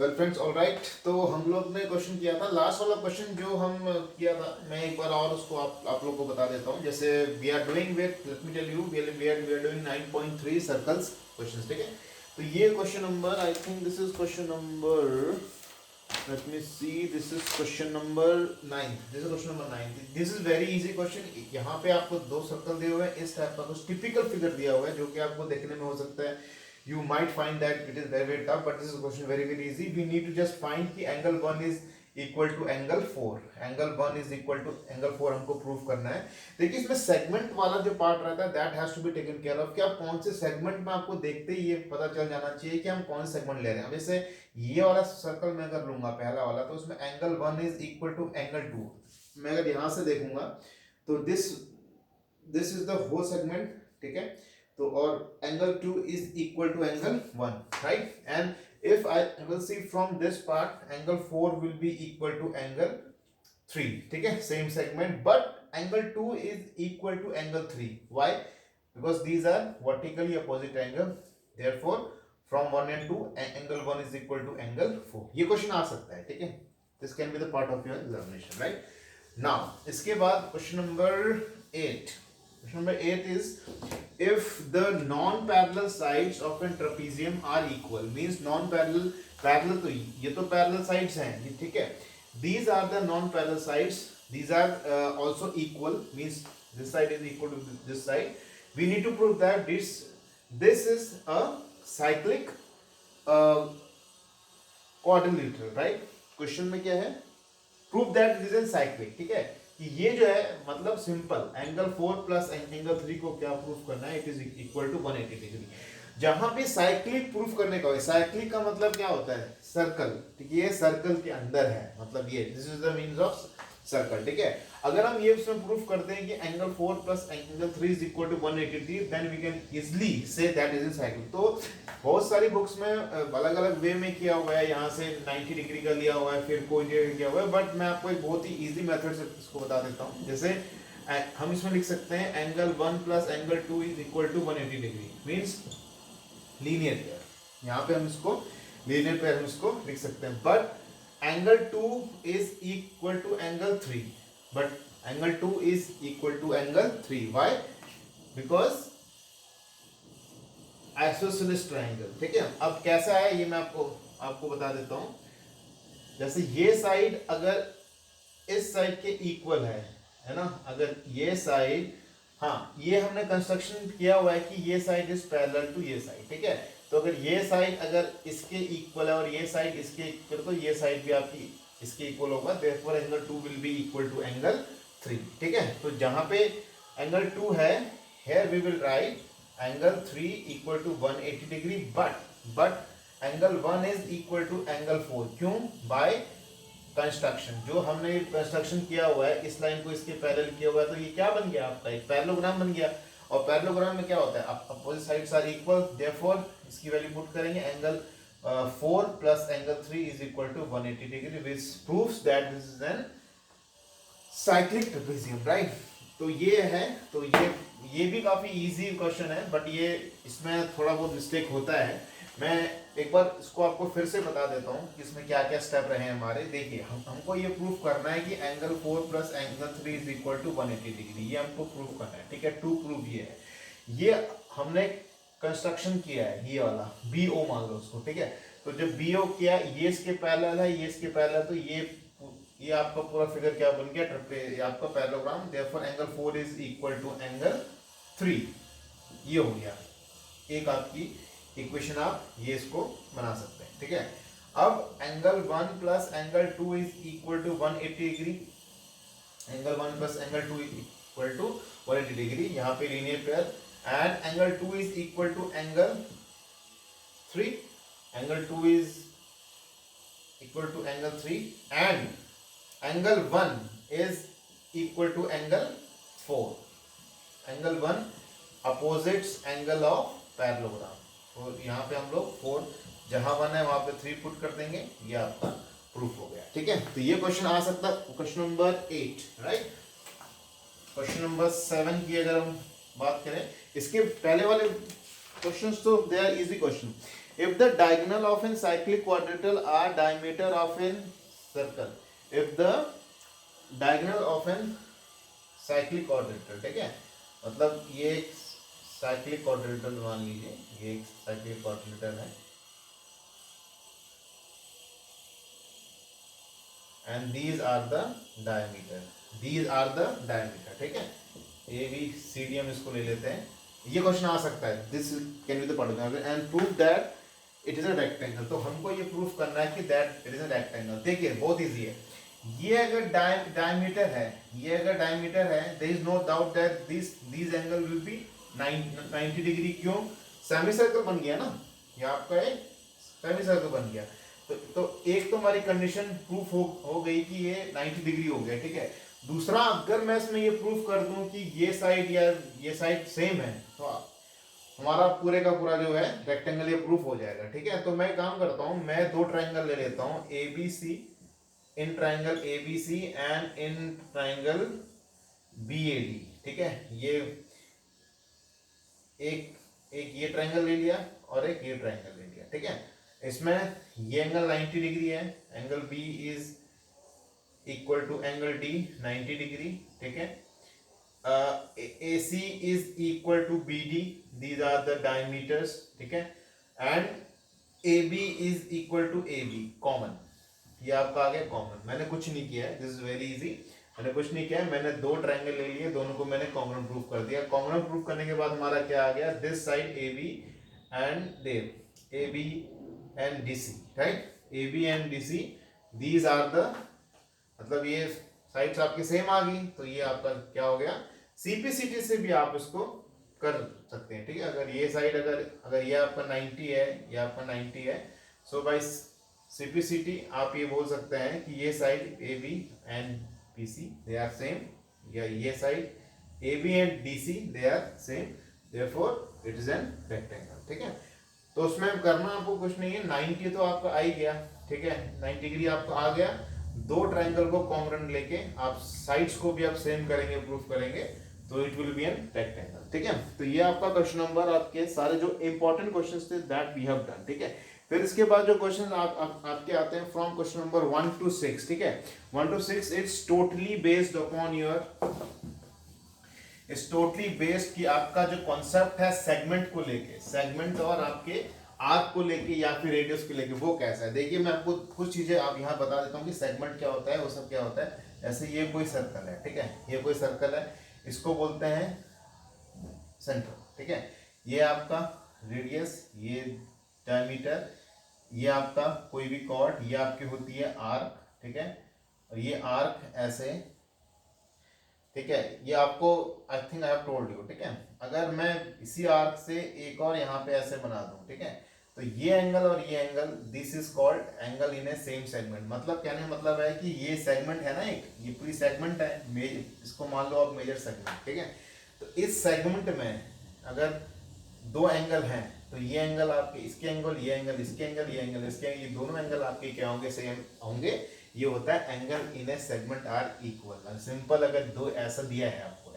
Well friends, all right. तो हम लोग ने क्वेश्चन किया था, लास्ट वाला क्वेश्चन जो हम किया था, मैं एक बार और उसको आप लोग को बता देता हूँ। जैसे we are doing with, let me tell you, we are doing 9.3 circles questions, ठीक है। तो ये question number, I think this is question number, let me see, this is question number 9। This is question number 9। This is very easy question. यहाँ पे आपको दो circle दिए हुए हैं, इस टाइप का कुछ टिपिकल फिगर दिया हुआ है जो कि आपको देखने में हो सकता है you might find that it is very tough, but this is a question very easy. We need to just find कि angle 1 is equal to angle 4, angle 1 is equal to angle 4 हमको प्रूफ करना है। देखिए इसमें segment वाला जो part रहता है that has to be taken care of, कि आप कौन से सेगमेंट में, आपको देखते ही ये पता चल जाना चाहिए कि हम कौन से सेगमेंट ले रहे हैं। अब जैसे ये वाला सर्कल मैं अगर लूंगा पहला वाला, तो उसमें angle 1 is equal to angle 2। मैं अगर यहां से देखूंगा तो this is the whole segment, ठीक है। तो और angle 2 is equal to angle 1, right. And if I will see from this part, angle 4 will be equal to angle 3, ठीक है, same segment, but angle 2 is equal to angle 3। Why? Because these are vertically opposite angle, therefore from 1 and 2 angle 1 is equal to angle 4। ये question आ सकता है, ठीक है। This can be the part of your examination, right. Now इसके बाद question number 8। Question number 8 is, if the non-parallel sides of a trapezium are equal, means parallel तो ये तो parallel sides हैं, ये ठीक है। These are the non-parallel sides. These are also equal, means this side is equal to this side. We need to prove that this is a cyclic quadrilateral, right? Question में क्या है? Prove that it is a cyclic, ठीक है। कि ये जो है मतलब सिंपल, एंगल 4 प्लस एंगल 3 को क्या प्रूफ करना है, it is equal to 180 degree. जहां पे साइक्लिक प्रूफ करने का है, साइक्लिक का मतलब क्या होता है, सर्कल, ठीक है। ये सर्कल के अंदर है, मतलब ये this is the means of circle, ठीक है। अगर हम ये उसमें प्रूफ करते हैं कि angle 4 plus angle 3 is equal to 180 degree, then we can easily say that is in cyclic. तो बहुत सारी बुक्स में अलग अलग वे में किया हुआ है, यहाँ से 90 डिग्री का लिया हुआ है, फिर कोई जगह किया हुआ है, बट मैं आपको एक बहुत ही इजी मेथड से इसको बता देता हूँ। जैसे हम इसमें लिख सकते हैं angle 1 plus angle 2 is equal to 180 degree, means linear pair. यहाँ पे हम इसको लीनियर पेयर हम इसको लिख सकते हैं, but angle 2 is equal to angle 3, but angle 2 is equal to angle 3। Why? Because isosceles triangle, ठीक है। अब कैसा है ये मैं आपको बता देता हूं। जैसे ये साइड अगर इस साइड के इक्वल है ना, अगर ये साइड, हाँ ये हमने कंस्ट्रक्शन किया हुआ है कि ये साइड इज पैरेलल टू ये साइड, ठीक है। तो अगर ये साइड अगर इसके इक्वल है और ये साइड इसके इक्वल, तो ये साइड भी आपकी इसके इक्वल होगा, therefore angle 2 will be equal to angle 3, ठीक है। तो जहां पे एंगल 2 है, here we will write angle 3 equal to 180 degree, but angle 1 is equal to angle 4। क्यों? by कंस्ट्रक्शन, जो हमने कंस्ट्रक्शन किया हुआ है, इस लाइन को इसके पैरेलल किया हुआ है, तो ये क्या बन गया आपका, एक पैरेललोग्राम बन गया। और पैरेललोग्राम में क्या होता है, opposite sides are equal, therefore इसकी वैल्यू पुट करेंगे, angle 4 plus angle 3 is equal to 180 degree, which proves that this is an cyclic trapezium, right. तो ये है, तो ये भी काफी इजी क्वेश्चन है, बट ये इसमें थोड़ा बहुत मिस्टेक होता है। मैं एक बार इसको आपको फिर से बता देता हूँ कि इसमें क्या क्या स्टेप रहे हैं हमारे। देखिए हमको ये प्रूफ करना है कि angle 4 plus angle 3 is equal to 180 degree, ये हमको प्रूफ करना है, ठीक है। टू प्रूफ ये है, ये हमने कंस्ट्रक्शन किया है, ये वाला BO मान लो उसको, ठीक है। तो जब BO किया, ये इसके पैरेलल है, ये इसके पैरेलल, तो ये आपका पूरा फिगर क्या बन गया, ये आपका parallelogram, therefore angle 4 is equal to angle 3, ये हो गया एक आपकी इक्वेशन। आप ये इसको बना सकते हैं, ठीक है। अब angle 1 plus angle 2 is equal to 180 degree, angle 1 plus angle 2 is equal to 180 degree, यहाँ पे linear pair, and angle 2 is equal to angle 3, angle 2 is equal to angle 3, and angle 1 is equal to angle 4। Angle 1 opposites angle of parallelogram, तो यहाँ पे हम लोग 4, जहां 1 है वहां पे 3 पुट कर देंगे, ये आपका प्रूफ हो गया, ठीक है। तो ये क्वेश्चन आ सकता है, question number 8, right. Question number 7 की अगर हम बात करें, इसके पहले वाले क्वेश्चंस तो they are easy question. If the diagonal of an cyclic quadrilateral are diameter of an circle, if the diagonal of an cyclic quadrilateral, ठीक है, मतलब ये एक साइक्लिक क्वाड्रिलेटरल मान लीजिए, ये एक साइक्लिक क्वाड्रिलेटरल है and these are the diameter, these are the diameter, ठीक है, ए बी सी डी हम इसको ले लेते हैं। ये क्वेश्चन आ सकता है, this can be the particular and prove that it is a rectangle. तो हमको ये प्रूफ करना है कि that it is a rectangle. देखिए बहुत इजी है, ये अगर डायमीटर है, ये अगर डायमीटर है, there is no doubt that this angle will be 90 degree. क्यों? सेमी सर्कल बन गया ना, ये आपका एक सेमी सर्कल बन गया। तो एक तो हमारी कंडीशन प्रूफ हो गई कि ये 90 डिग्री हो गया, ठीक है। दूसरा, अगर मैं इसमें ये प्रूफ कर दूं कि ये साइड या ये साइड सेम है, तो हमारा पूरे का पूरा जो है रेक्टेंगल ये प्रूफ हो जाएगा, ठीक है। तो मैं काम करता हूं, मैं दो ट्राइंगल ले लेता हूं, A B C, in triangle A B C and in triangle B A D, ठीक है। ये एक ये ट्राइंगल ले लिया और एक ये ट्राइंगल ले लिया, ठीक है। इसमें ये एंगल 90 डिग्री है, angle B is equal to angle D 90 degree, ठीक है। AC is equal to BD, these are the diameters, ठीक है। and AB is equal to AB, common, ये आपका आ गया कॉमन। मैंने कुछ नहीं किया है, दिस इज वेरी इजी, मैंने कुछ नहीं किया है, मैंने दो ट्रायंगल ले लिए, दोनों को मैंने कॉमन प्रूफ कर दिया। कॉमन प्रूफ करने के बाद हमारा क्या आ गया, this side AB and AB and DC, right, AB and DC, these are the, मतलब ये साइड्स आपकी सेम आ गई, तो ये आपका क्या हो गया, सीपीसीटी से भी आप इसको कर सकते हैं, ठीक है। अगर ये साइड अगर ये आपका 90 है, ये आपका 90 है, सो बाय सीपीसीटी आप ये बोल सकते हैं कि ये side A B and B C they are same, या ये side A B and D C they are same, therefore it is an rectangle, ठीक है। तो उसमें करना आपको कुछ नहीं है, 90 तो आपका आ ही गया, ठीक है, 90 डिग्री आपका आ गया। दो ट्रायंगल को कॉमन लेके आप साइड्स को भी आप सेम करेंगे, प्रूफ करेंगे, तो it will be an rectangle, ठीक है। तो ये आपका क्वेश्चन नंबर, आपके सारे जो इंपॉर्टेंट क्वेश्चंस थे दैट वी हैव डन, ठीक है। फिर इसके बाद जो क्वेश्चन आपके आते हैं फ्रॉम क्वेश्चन नंबर 1 to 6, ठीक है। 1 to 6 it's totally based upon your, it's totally based कि आपका जो कॉन्सेप्ट है सेगमेंट को लेके, सेगमेंट और आपके आर्क को लेके या फिर रेडियस को लेके, वो कैसा है। देखिए मैं आपको कुछ चीजें आप यहाँ बता देता हूँ कि सेगमेंट क्या होता है, वो सब क्या होता है। जैसे ये कोई सर्कल है, ठीक है, ये कोई सर्कल है, इसको बोलते हैं सेंटर, ठीक है। ये आपका रेडियस, ये डायमीटर, ये आपका कोई भी कॉर्ड, ये आपकी होती है आर्क, ठीक है। और ये आर्क ऐसे, ठीक है, ये आपको I think I have told you, ठीक है। अगर मैं इसी आर्क से एक और यहाँ पे ऐसे बना दूं, ठीक है, तो ये एंगल और ये angle, this is called angle in A same segment. मतलब कहने मतलब है कि ये सेगमेंट है ना, एक ये पूरी सेगमेंट है, इसको मान लो आप मेजर सेगमेंट, ठीक है। तो इस सेगमेंट में अगर दो एंगल हैं, तो ये एंगल आपके, इसके एंगल, ये एंगल, इसके एंगल, ये एंगल, इसके एंगल, ये दोनों एंगल आपके क्या होंगे, सेम होंगे। ये होता है angle in a segment are equal. Simple, अगर दो ऐसा दिया है आपको,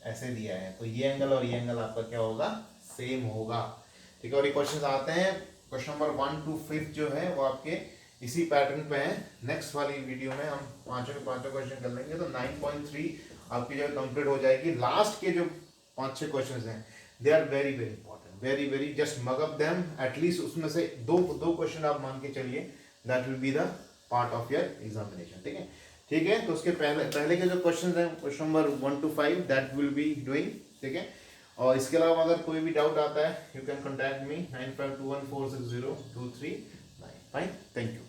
ऐसे दिया है, तो ये एंगल और ये एंगल आपका क्या होगा, सेम होगा, ठीक है। और ये क्वेश्चन आते हैं क्वेश्चन नंबर 1 to 5 जो है वो आपके इसी पैटर्न पे है। नेक्स्ट वाली वीडियो में हम पांचों के पांचों क्वेश्चन कर लेंगे, तो 9.3 आपकी जो कंप्लीट हो जाएगी। लास्ट के जो 5-6 क्वेश्चन हैं, they are very very important, very very, just mug up them, at least उसमें से दो क्वेश्चन आप मान के चलिए, that will be the part of your examination, ठीक है। ठीक है, तो उसके पहले के जो क्वेश्चन हैं, question number 1 to 5, that will be doing, ठीक है। और इसके अलावा अगर कोई भी डाउट आता है, you can contact me 9521460239। Fine, thank you.